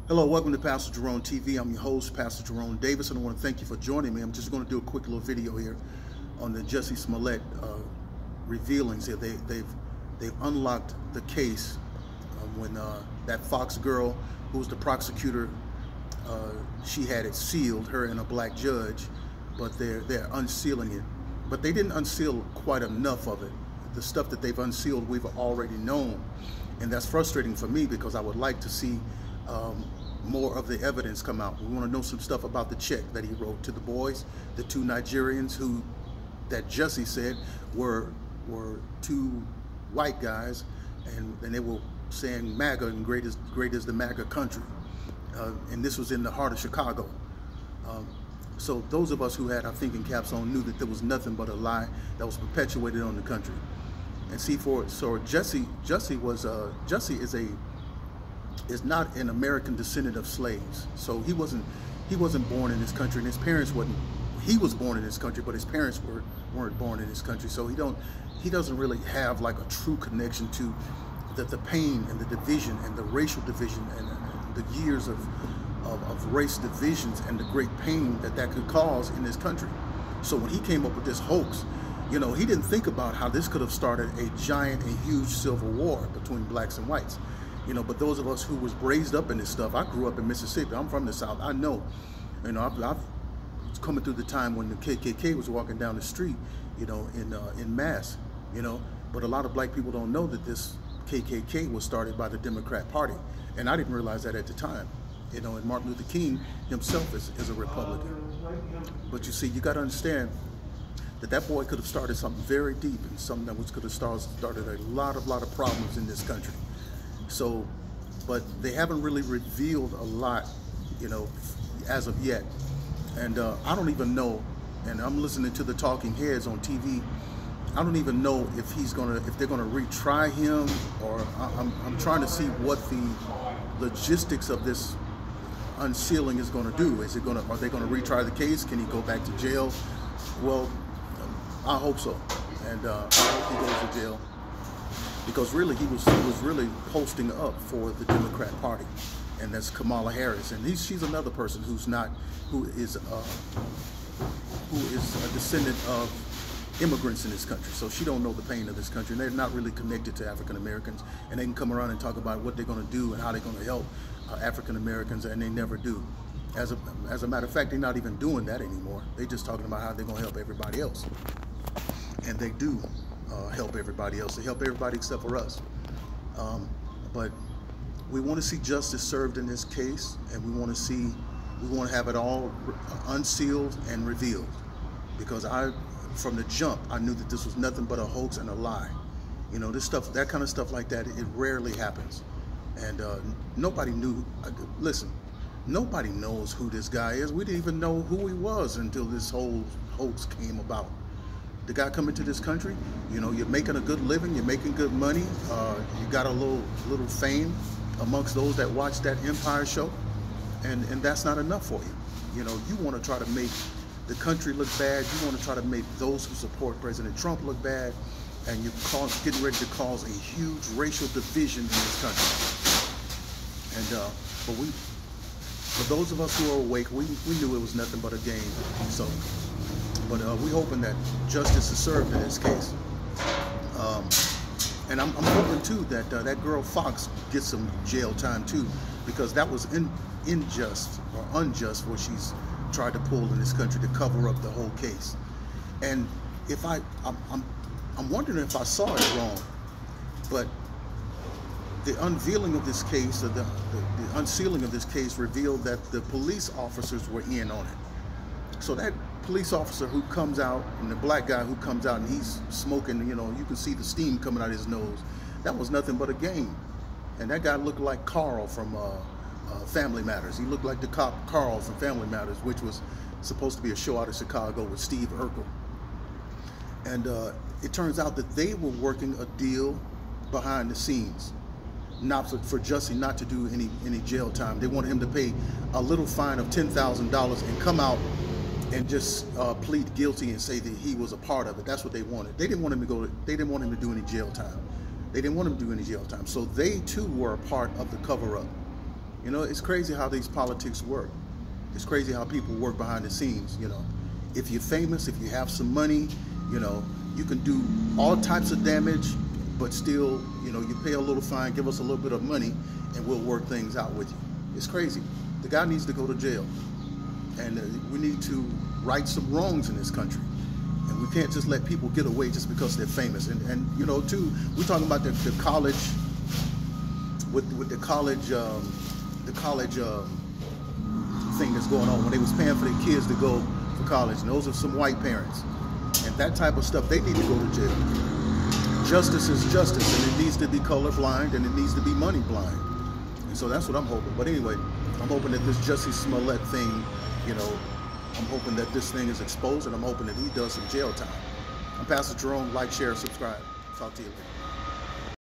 Hello, welcome to Pastor Jerome TV. I'm your host, Pastor Jerome Davis, and I want to thank you for joining me. I'm just going to do a quick little video here on the Jussie Smollett revealings here. They've unlocked the case when that Fox girl, who was the prosecutor, she had it sealed, her and a black judge, but they're unsealing it. But they didn't unseal quite enough of it. The stuff that they've unsealed, we've already known, and that's frustrating for me because I would like to see more of the evidence come out. We want to know some stuff about the check that he wrote to the boys, the two Nigerians that Jussie said were two white guys, and they were saying MAGA and great is the MAGA country. And this was in the heart of Chicago. So those of us who had our thinking caps on knew that there was nothing but a lie that was perpetuated on the country. And see, Jussie is not an American descendant of slaves. So he wasn't born in this country, and his parents wasn't. He was born in this country, but his parents weren't born in this country. So he doesn't really have like a true connection to the pain and the division and the racial division and the years of race divisions and the great pain that could cause in this country. So when he came up with this hoax, you know, he didn't think about how this could have started a giant and huge civil war between blacks and whites. You know, but those of us who was raised up in this stuff, I grew up in Mississippi. I'm from the South. I know, you know, I've coming through the time when the KKK was walking down the street, you know, in mass, you know. But a lot of black people don't know that this KKK was started by the Democrat Party, and I didn't realize that at the time. You know, and Martin Luther King himself is a Republican. But you see, you got to understand that boy could have started something very deep and something that could have started a lot of problems in this country. So, but they haven't really revealed a lot, you know, as of yet. And I don't even know, and I'm listening to the talking heads on TV, I don't even know if they're gonna retry him, or I'm trying to see what the logistics of this unsealing is gonna do. Are they gonna retry the case? Can he go back to jail? Well, I hope so, and I hope he goes to jail. Because really, he was really posting up for the Democrat Party, and that's Kamala Harris, and she's another person who is a descendant of immigrants in this country. So she don't know the pain of this country, and they're not really connected to African Americans, and they can come around and talk about what they're going to do and how they're going to help African Americans, and they never do. As a matter of fact, they're not even doing that anymore. They're just talking about how they're going to help everybody else, and they do. Help everybody else. They help everybody except for us. But we want to see justice served in this case, and we want to have it all unsealed and revealed. Because from the jump, I knew that this was nothing but a hoax and a lie. You know, this stuff, that kind of stuff like that, it rarely happens. And nobody knew. Listen, nobody knows who this guy is. We didn't even know who he was until this whole hoax came about. The guy coming to this country, you know, you're making a good living, you're making good money, you got a little fame amongst those that watch that Empire show, and that's not enough for you. You know, you want to try to make the country look bad, you want to try to make those who support President Trump look bad, and you're getting ready to cause a huge racial division in this country. And for those of us who are awake, we knew it was nothing but a game. So. But we're hoping that justice is served in this case. And I'm hoping too that that girl Fox gets some jail time too, because that was unjust what she's tried to pull in this country to cover up the whole case. And if I'm wondering if I saw it wrong, but the unveiling of this case, or the unsealing of this case, revealed that the police officers were in on it. So that police officer who comes out, and the black guy who comes out and he's smoking, you know, you can see the steam coming out of his nose, that was nothing but a game. And that guy looked like Carl from Family Matters. He looked like the cop Carl from Family Matters, which was supposed to be a show out of Chicago with Steve Urkel. And it turns out that they were working a deal behind the scenes, not for Jussie not to do any jail time. They wanted him to pay a little fine of $10,000 and come out and just plead guilty and say that he was a part of it. That's what they wanted. They didn't want him to they didn't want him to do any jail time. They didn't want him to do any jail time. So they too were a part of the cover-up. You know, it's crazy how these politics work. It's crazy how people work behind the scenes, you know. If you're famous, if you have some money, you know, you can do all types of damage, but still, you know, you pay a little fine, give us a little bit of money, and we'll work things out with you. It's crazy. The guy needs to go to jail. And we need to right some wrongs in this country. And we can't just let people get away just because they're famous. And you know, too, we're talking about the college, with the college thing that's going on, when they was paying for their kids to go for college. And those are some white parents. And that type of stuff, they need to go to jail. Justice is justice, and it needs to be colorblind, and it needs to be money blind. And so that's what I'm hoping. But anyway, I'm hoping that this Jussie Smollett thing, you know, I'm hoping that this thing is exposed, and I'm hoping that he does some jail time. I'm Pastor Jerome. Like, share, subscribe. Talk to you later.